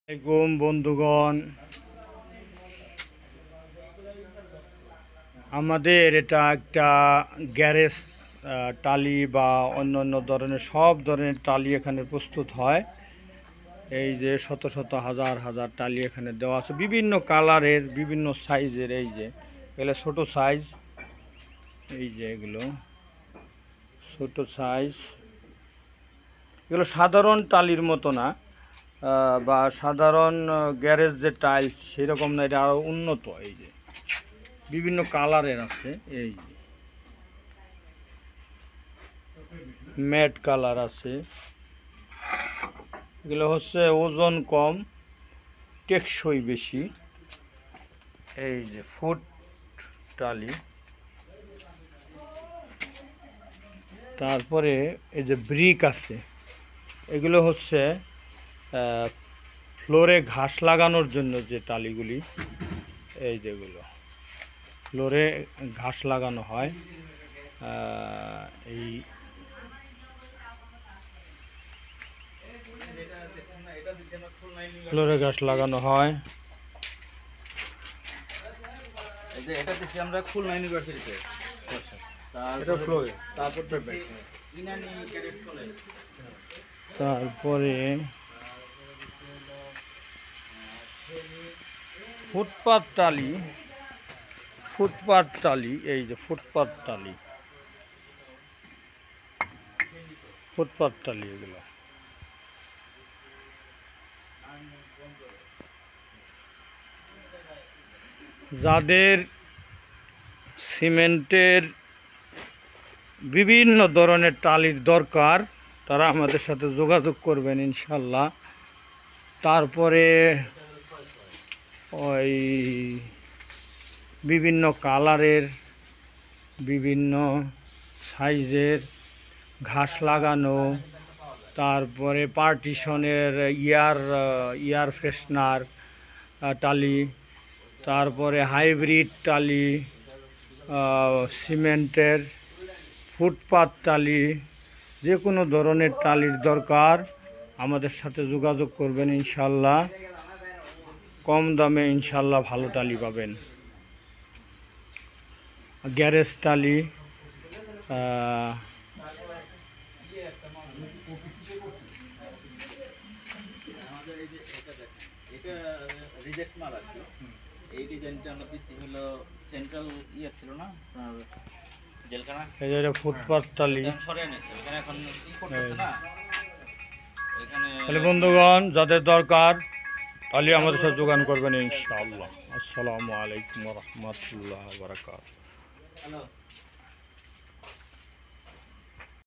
আসসালামু বন্ধুগণ, আমাদের এটা একটা গ্যারেজ টালি বা অন্য ধরনের সব ধরনের টালি এখানে প্রস্তুত হয়। এই যে শত শত হাজার হাজার টালি এখানে দেওয়া আছে, বিভিন্ন কালারের, বিভিন্ন সাইজের। এই যে এগুলো ছোট সাইজ, এই যে এগুলো ছোট সাইজ। এগুলো সাধারণ টালির মতো না, বা সাধারণ গ্যারেজ যে টাইলস সেরকম না, এটা আরও উন্নত। এই যে বিভিন্ন কালারের আছে, এই যে ম্যাট কালার আছে। এগুলো হচ্ছে ওজন কম, টেকসই বেশি। এই যে ফুট টালি, তারপরে এই যে ব্রিক আছে। এগুলো হচ্ছে ফ্লোরে ঘাস লাগানোর জন্য যে টালিগুলি, এই যেগুলো ফ্লোরে ঘাস লাগানো হয়। এই ফ্লোরে ঘাস লাগানো হয়। এটা দিচ্ছি আমরা খুলনা ইউনিভার্সিটিতে। তারপরে ফুটপাত টালি, ফুটপাত টালি, এই যে ফুটপাত টালি, ফুটপাত টালি এগুলো। যাদের সিমেন্টের বিভিন্ন ধরনের টালির দরকার, তারা আমাদের সাথে যোগাযোগ করবেন ইনশাল্লাহ। তারপরে ওই বিভিন্ন কালারের, বিভিন্ন সাইজের ঘাস লাগানো, তারপরে পার্টিশনের ইয়ার ফ্রেশনার টালি, তারপরে হাইব্রিড টালি, সিমেন্টের ফুটপাত টালি, যে কোনো ধরনের টালির দরকার আমাদের সাথে যোগাযোগ করবেন ইনশাল্লাহ। কম দামে ইনশাল্লাহ ভালো টালি পাবেন। গ্যারেজ টালি, এটা রিজেক্ট মাল আর কি। এই ডিজাইনটা আমরা দিচ্ছি হলো সেন্ট্রাল ছিল না আপনার জেলখানা, এই যে ফুটপাত টালি। সরে এনেছে এখানে, এখন ই করতেছে না এখানে। তাহলে বন্ধুগণ, যাদের দরকার টালি আমাদের সাথে যোগাযোগ করবেন ইনশাআল্লাহ। আসসালামু আলাইকুম ওয়া রাহমাতুল্লাহি ওয়া বারাকাতুহু। হ্যালো।